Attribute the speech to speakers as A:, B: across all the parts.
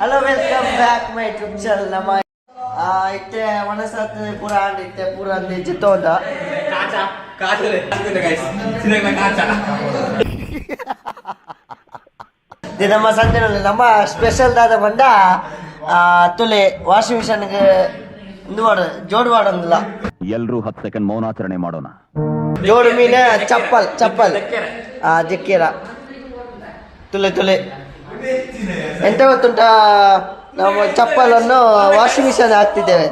A: Hello welcome back my YouTube channel ನಮ್ಮ ಇತ್ತೆ ಮನಸ್ಸಾತ್ ಪೂರ ಇತ್ತೆ ಪೂರ ಅಂದಿ ಜಿತ್ತೋಂದ ನಮ್ಮ ಸಂಜೆನಲ್ಲಿ ನಮ್ಮ ಸ್ಪೆಷಲ್ ದಾದ ಬಂಡ ತುಲೆ ವಾಷಿಂಗ್ ಮಿಷನ್ಗೆ ಜೋಡು ಮಾಡೋದಿಲ್ಲ.
B: ಎಲ್ರೂ 10 ಸೆಕೆಂಡ್ ಮೌನಾಚರಣೆ ಮಾಡೋಣ.
A: ಜೋಡು ಮೀನ ಚಪ್ಪಲ್ ಜಕ್ಕೀರ ತುಲೆ ಎಂತ ಗೊತ್ತುಂಟ, ನಾವು ಚಪ್ಪಲನ್ನು ವಾಷಿಂಗ್ ಮಿಷನ್ ಹಾಕ್ತಿದ್ದೇವೆ.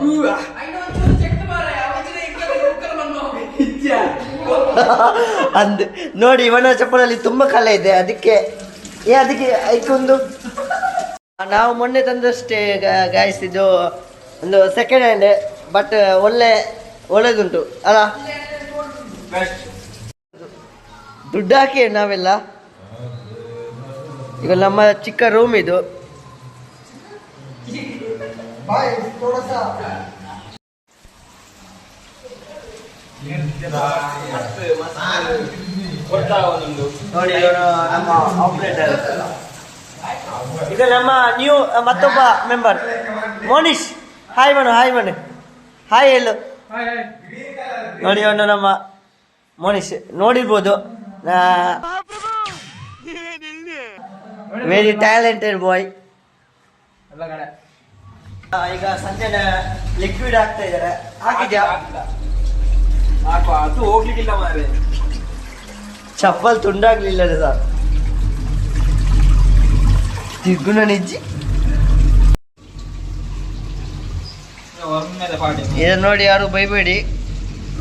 A: ಅಂದ್ ನೋಡಿ ಇವನ ಚಪ್ಪಲಲ್ಲಿ ತುಂಬಾ ಕಲೆ ಇದೆ, ಅದಕ್ಕೆ ಐಕೊಂದು ನಾವು ಮೊನ್ನೆ ತಂದಷ್ಟೇ ಗಾಯಿಸಿದ್ದು ಒಂದು ಸೆಕೆಂಡ್ ಹ್ಯಾಂಡ್, ಬಟ್ ಒಳ್ಳೆದುಂಟು ಅಲ್ಲ. ದುಡ್ಡು ಹಾಕಿ ನಾವೆಲ್ಲ ಈಗ ನಮ್ಮ ಚಿಕ್ಕ ರೂಮ್ ಇದು. ನೋಡಿ ನಮ್ಮ ಆಪರೇಟರ್, ಈಗ ನಮ್ಮ ನ್ಯೂ ಮತ್ತೊಬ್ಬ member Monish. Hi Manu hi ಹೇಳು. ನೋಡಿ ಅವನು ನಮ್ಮ ಮೋನಿಶ್, ನೋಡಿರ್ಬೋದು, ವೆರಿ ಟ್ಯಾಲೆಂಟೆಡ್ ಬಾಯ್. ಈಗ ಸಂಜೆ ಲಿಕ್ವಿಡ್ ಹಾಕ್ತಾ ಇದ್ದಾರೆ, ಹಾಕಿದ್ಯಾ?
C: ಅದು ಹೋಗ್ಲಿಕ್ಕಿಲ್ಲ ಮಾರೆ,
A: ಚಪ್ಪಲ್ ತುಂಡಾಗ್ಲಿಲ್ಲ ಸರ್. ತಿರ್ಗುಣ ನಿಜ್ಜಿ ಇದನ್ನು ನೋಡಿ ಯಾರು ಬೈಬೇಡಿ,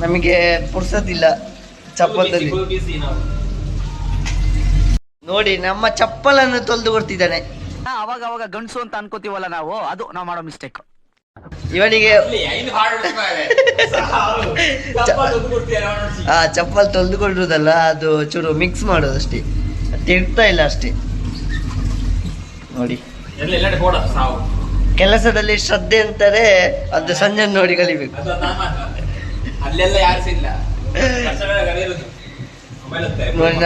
A: ನಮಗೆ ಪುರ್ಸತ್ತಿಲ್ಲ ಚಪ್ಪಲದಲ್ಲಿ. ನೋಡಿ ನಮ್ಮ ಚಪ್ಪಲನ್ನು ತೊಳೆದು ಕೊಡ್ತಿದ್ದಾನೆ.
D: ಅವಾಗ ಗಂಡಸು ಅಂತ ಅನ್ಕೋತೀವಲ್ಲ ನಾವು, ಅದು ನಾವು ಮಾಡೋ ಮಿಸ್ಟೇಕ್.
A: ಇವನಿಗೆ ಚಪ್ಪಲ್ ತೊಳೆದುಕೊಳ್ಳುವುದಲ್ಲ, ಅದು ಚೂರು ಮಿಕ್ಸ್ ಮಾಡೋದಷ್ಟೇ, ತಿರ್ಗ್ತಾ ಇಲ್ಲ ಅಷ್ಟೇ. ನೋಡಿ ಕೆಲಸದಲ್ಲಿ ಶ್ರದ್ಧೆ ಅಂತಾರೆ, ಅದು ಸಂಜೆ ನೋಡಿ ಕಲಿಬೇಕು.
C: ಅಲ್ಲೆಲ್ಲ ಯಾರು ಸಿಲ್ಲ
A: ನೋಡಿ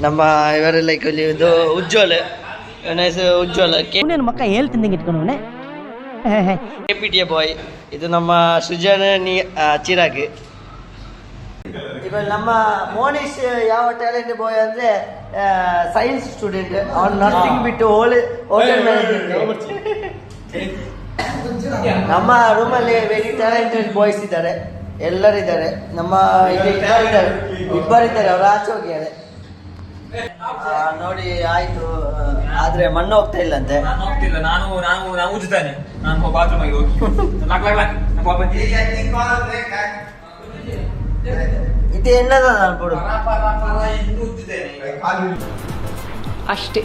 A: ನಮ್ಮ ಇವರೆಲ್ಲ ಕಲಿಯೋದು ಉಜ್ವಲ, ನನ್ನ ಹೆಸರು ಉಜ್ವಲ.
D: ಮಕ್ಕ ಹೇಳ್ತಿದ್ದಂಗೆ ಇಟ್ಕೊಂಡವನೆ
A: KPTA ಬಾಯ್. ಇದು ನಮ್ಮ ಸೃಜನ ಚಿರಾಗ್. ಈಗ ನಮ್ಮ ಮೋನಿಶ್ ಯಾವ ಟ್ಯಾಲೆಂಟ್ ಬಾಯ್ ಅಂದ್ರೆ ಸೈನ್ಸ್ ಸ್ಟೂಡೆಂಟ್. ಅವನು ನರ್ಸಿಂಗ್ ಬಿಟ್ಟು ಹೋಟೆಲ್ ಮ್ಯಾನೇಜ್ಮೆಂಟ್. ನಮ್ಮ ರೂಮಲ್ಲಿ ವೆರಿ ಟ್ಯಾಲೆಂಟೆಡ್ ಬಾಯ್ಸ್ ಇದ್ದಾರೆ, ಎಲ್ಲರಿದ್ದಾರೆ. ನಮ್ಮ ಇಲ್ಲಿ ಇಬ್ಬರಿದ್ದಾರೆ, ಅವರು ಆಚೆ ಹೋಗಿದ್ದಾರೆ. ನೋಡಿ ಆಯ್ತು, ಆದ್ರೆ ಮಣ್ಣು ಹೋಗ್ತಾ ಇಲ್ಲ ಅಂತೆ.
C: ನಾನು ಹೋಗ್ತಿಲ್ಲ, ನಾನು ಉಜ್ತಾನೆ, ನಾನು ಬಾತ್ರೂಮ್ ಹೋಗಿ
A: ಇದು ಎನ್ನದ ನಾನು ಬಿಡು
C: ಅಷ್ಟೇ.